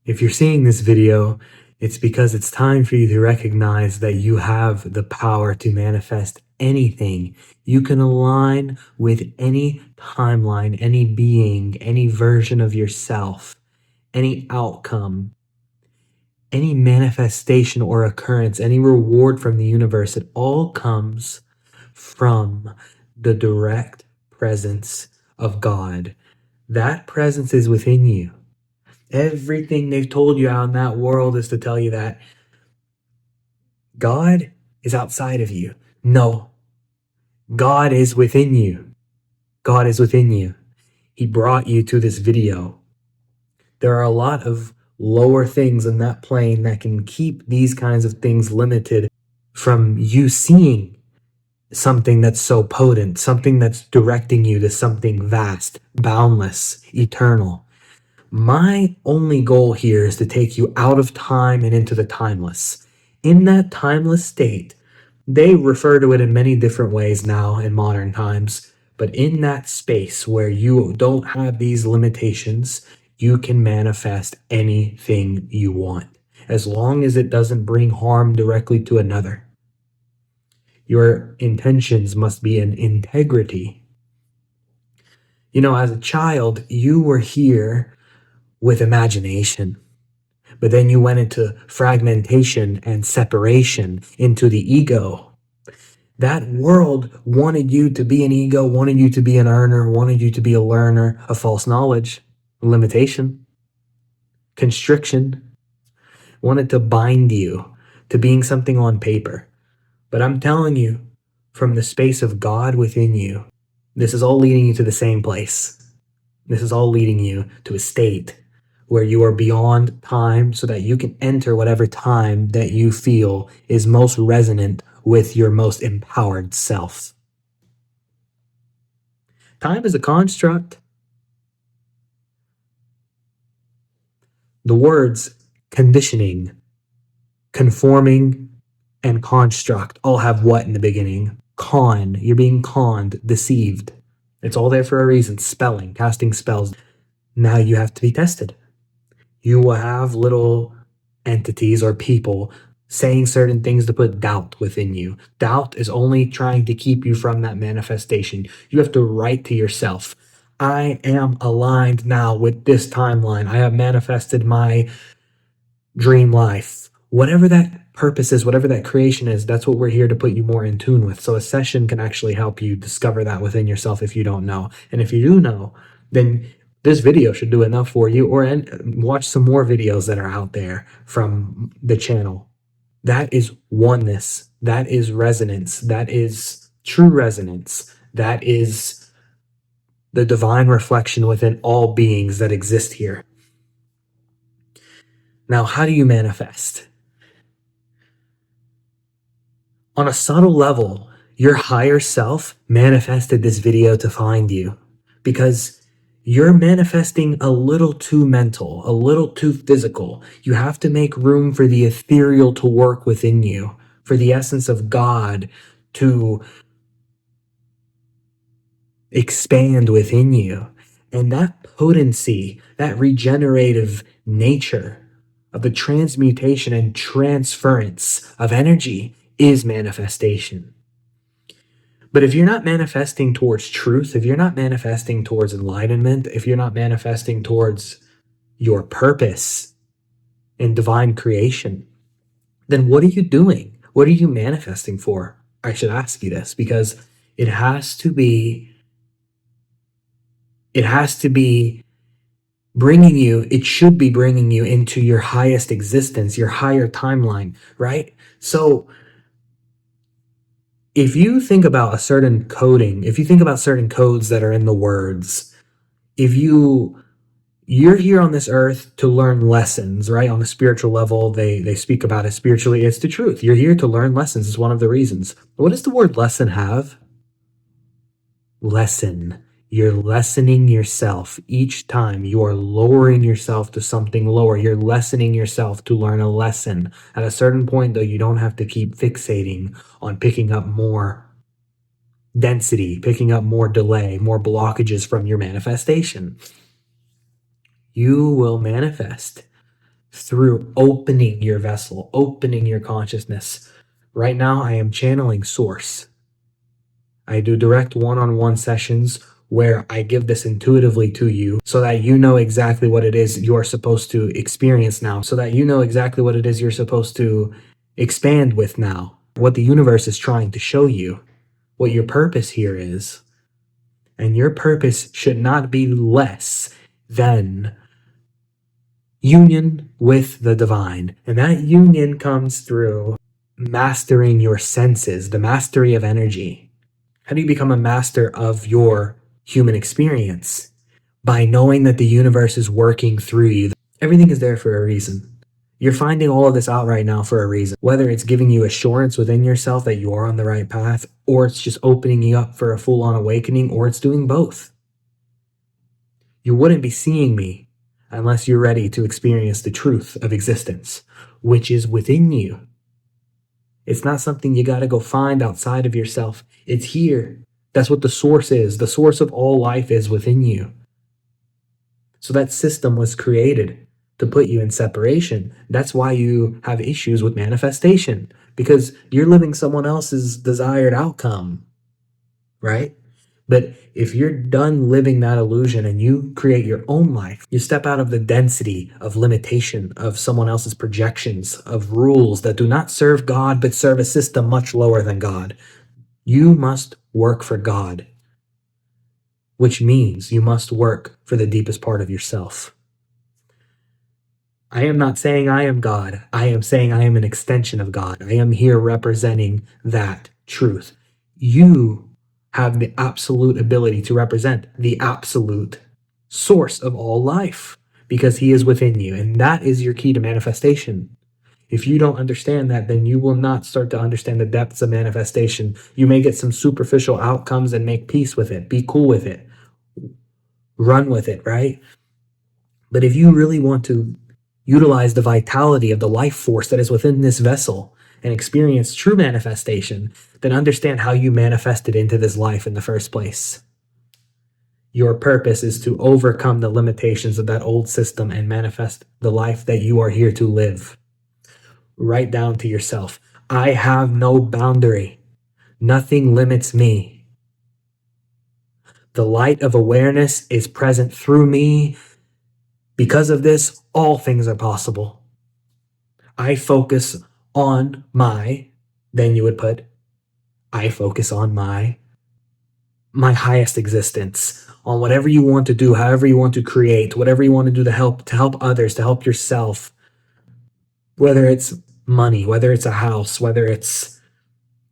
If you're seeing this video, it's because it's time for you to recognize that you have the power to manifest anything. You can align with any timeline, any being, any version of yourself, any outcome, any manifestation or occurrence, any reward from the universe. It all comes from the direct presence of God. That presence is within you. Everything they've told you out in that world is to tell you that God is outside of you. No, God is within you. God is within you. He brought you to this video. There are a lot of lower things in that plane that can keep these kinds of things limited from you seeing something that's so potent, something that's directing you to something vast, boundless, eternal. My only goal here is to take you out of time and into the timeless. In that timeless state, they refer to it in many different ways now in modern times, but in that space where you don't have these limitations, you can manifest anything you want, as long as it doesn't bring harm directly to another. Your intentions must be in integrity. You know, as a child, you were here with imagination. But then you went into fragmentation and separation into the ego. That world wanted you to be an ego, wanted you to be an earner, wanted you to be a learner of false knowledge, limitation, constriction, wanted to bind you to being something on paper. But I'm telling you, from the space of God within you, this is all leading you to the same place. This is all leading you to a state where you are beyond time so that you can enter whatever time that you feel is most resonant with your most empowered self. Time is a construct. The words conditioning, conforming, and construct all have what in the beginning? Con. You're being conned, deceived. It's all there for a reason. Spelling, casting spells. Now you have to be tested. You will have little entities or people saying certain things to put doubt within you. Doubt is only trying to keep you from that manifestation. You have to write to yourself, I am aligned now with this timeline. I have manifested my dream life. Whatever that purpose is, whatever that creation is, that's what we're here to put you more in tune with. So a session can actually help you discover that within yourself if you don't know. And if you do know, then this video should do enough for you, or watch some more videos that are out there from the channel. That is oneness. That is resonance. That is true resonance. That is the divine reflection within all beings that exist here. Now, how do you manifest? On a subtle level, your higher self manifested this video to find you because you're manifesting a little too mental, a little too physical. You have to make room for the ethereal to work within you, for the essence of God to expand within you. And that potency, that regenerative nature of the transmutation and transference of energy is manifestation. But if you're not manifesting towards truth, if you're not manifesting towards enlightenment, if you're not manifesting towards your purpose in divine creation, then what are you doing? What are you manifesting for? I should ask you this because it has to be bringing you, it should be bringing you into your highest existence, your higher timeline, right? So if you think about a certain coding, if you think about certain codes that are in the words, if you're here on this earth to learn lessons, right? On a spiritual level, they speak about it spiritually. It's the truth. You're here to learn lessons. It's one of the reasons. What does the word lesson have? Lesson. You're lessening yourself each time. You are lowering yourself to something lower. You're lessening yourself to learn a lesson. At a certain point, though, you don't have to keep fixating on picking up more density, picking up more delay, more blockages from your manifestation. You will manifest through opening your vessel, opening your consciousness. Right now, I am channeling Source. I do direct one-on-one sessions where I give this intuitively to you so that you know exactly what it is you're supposed to experience now, so that you know exactly what it is you're supposed to expand with now, what the universe is trying to show you, what your purpose here is. And your purpose should not be less than union with the divine. And that union comes through mastering your senses, the mastery of energy. How do you become a master of your human experience? By knowing that the universe is working through you. Everything is there for a reason. You're finding all of this out right now for a reason. Whether it's giving you assurance within yourself that you are on the right path, or it's just opening you up for a full-on awakening, or it's doing both. You wouldn't be seeing me unless you're ready to experience the truth of existence, which is within you. It's not something you got to go find outside of yourself. It's here. That's what the source is. The source of all life is within you. So that system was created to put you in separation. That's why you have issues with manifestation, because you're living someone else's desired outcome, right? But if you're done living that illusion and you create your own life, you step out of the density of limitation of someone else's projections, of rules that do not serve God, but serve a system much lower than God. You must work for God, which means you must work for the deepest part of yourself. I am not saying I am God. I am saying I am an extension of God. I am here representing that truth. You have the absolute ability to represent the absolute source of all life because he is within you. And that is your key to manifestation. If you don't understand that, then you will not start to understand the depths of manifestation. You may get some superficial outcomes and make peace with it. Be cool with it. Run with it, right? But if you really want to utilize the vitality of the life force that is within this vessel and experience true manifestation, then understand how you manifested into this life in the first place. Your purpose is to overcome the limitations of that old system and manifest the life that you are here to live. Right down to yourself. I have no boundary. Nothing limits me. The light of awareness is present through me. Because of this, all things are possible. I focus on then you would put, I focus on my highest existence, on whatever you want to do, however you want to create, whatever you want to do to help others, to help yourself, whether it's money, whether it's a house, whether it's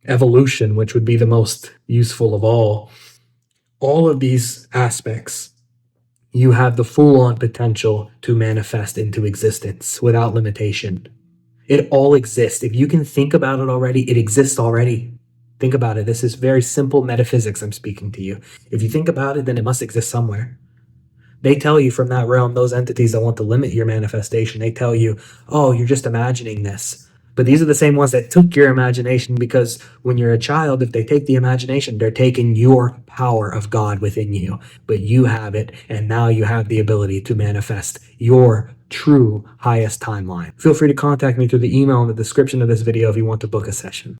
evolution, which would be the most useful of all of these aspects. You have the full-on potential to manifest into existence without limitation. It all exists. If you can think about it already, it exists already. Think about it. This is very simple metaphysics I'm speaking to you. If you think about it, then it must exist somewhere. They tell you from that realm, those entities that want to limit your manifestation, they tell you, oh, you're just imagining this. But these are the same ones that took your imagination, because when you're a child, if they take the imagination, they're taking your power of God within you. But you have it, and now you have the ability to manifest your true highest timeline. Feel free to contact me through the email in the description of this video if you want to book a session.